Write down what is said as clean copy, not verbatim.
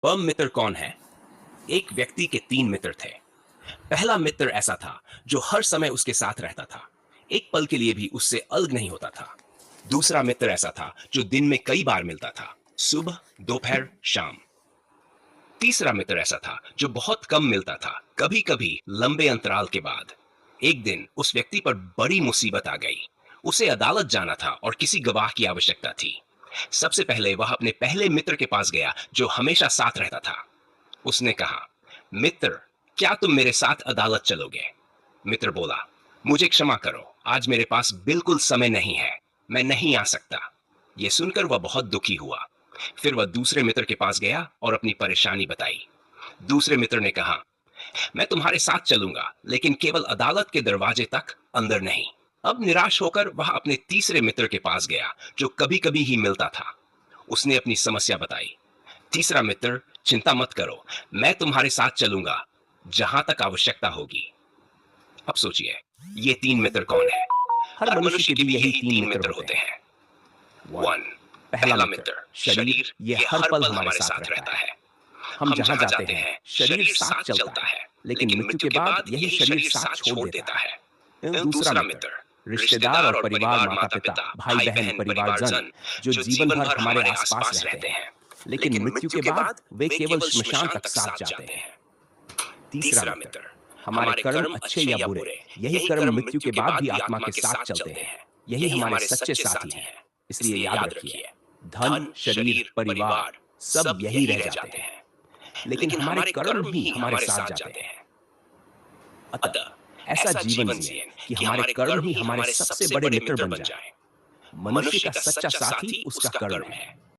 परम मित्र कौन है? एक व्यक्ति के 3 मित्र थे। पहला मित्र ऐसा था जो हर समय उसके साथ रहता था। एक पल के लिए भी उससे अलग नहीं होता था। दूसरा मित्र ऐसा था जो दिन में कई बार मिलता था, सुबह, दोपहर, शाम। तीसरा मित्र ऐसा था जो बहुत कम मिलता था, कभी-कभी लंबे अंतराल के बाद। एक दिन उस व्यक्ति पर बड़ी मुसीबत आ गई। उसे अदालत जाना था और किसी गवाह की आवश्यकता थी। सबसे पहले वह अपने पहले मित्र के पास गया जो हमेशा साथ रहता था। उसने कहा, मित्र, क्या तुम मेरे साथ अदालत चलोगे? मित्र बोला, मुझे क्षमा करो, आज मेरे पास बिल्कुल समय नहीं है, मैं नहीं आ सकता। यह सुनकर वह बहुत दुखी हुआ। फिर वह दूसरे मित्र के पास गया और अपनी परेशानी बताई। दूसरे मित्र ने कहा, मैं तुम्हारे साथ चलूंगा, लेकिन केवल अदालत के दरवाजे तक, अंदर नहीं। अब निराश होकर वह अपने तीसरे मित्र के पास गया जो कभी कभी ही मिलता था। उसने अपनी समस्या बताई। तीसरा मित्र, चिंता मत करो, मैं तुम्हारे साथ चलूंगा जहां तक आवश्यकता होगी। अब सोचिए, ये 3 मित्र कौन है? हर हर मनुष्य मनुष्य के के भी भी यही यही 3 3 मित्र मित्र होते होते हैं। हैं। 1 1, पहला पहला मित्र, मित्र, शरीर, शरीर, ये ये हर हर पल पल हमारे हमारे साथ साथ रहता रहता है। है। हम हम जहां जहां जाते जाते हैं, हैं, शरीर शरीर साथ साथ चलता चलता है, है, लेकिन लेकिन मृत्यु मृत्यु के के बाद बाद यही यही शरीर शरीर साथ साथ छोड़ छोड़ देता देता है। है। दूसरा दूसरा मित्र, मित्र, रिश्तेदार रिश्तेदार और और परिवार, परिवार, माता-पिता, माता-पिता, भाई-बहन, भाई-बहन, परिवारजन, परिवारजन, जो जो जीवन जीवन भर भर हमारे हमारे आसपास आसपास रहते रहते हैं, हैं, लेकिन लेकिन मृत्यु मृत्यु के के बाद बाद वे वे केवल केवल श्मशान श्मशान तक तक साथ साथ जाते जाते हैं। हैं। तीसरा तीसरा मित्र, मित्र, हमारे हमारे कर्म कर्म अच्छे अच्छे या या बुरे, बुरे, यही यही कर्म कर्म मृत्यु मृत्यु के के बाद बाद भी भी आत्मा आत्मा के के साथ साथ चलते चलते हैं। हैं। यही यही हमारे हमारे सच्चे सच्चे साथी साथी हैं। हैं। इसलिए इसलिए याद याद रखिए, रखिए, धन, धन, शरीर, शरीर, परिवार परिवार, सब सब यही यही रह रह जाते जाते हैं, हैं, लेकिन लेकिन हमारे हमारे कर्म कर्म ही ही हमारे हमारे साथ साथ जाते जाते हैं। हैं। अतः अतः ऐसा ऐसा जीवन जीवन जिएं जिएं कि कि हमारे हमारे कर्म कर्म ही ही हमारे हमारे सबसे सबसे बड़े बड़े मित्र मित्र बन बन जाएं। जाएं। मनुष्य मनुष्य का का सच्चा सच्चा साथी साथी उसका उसका कर्म कर्म है। है।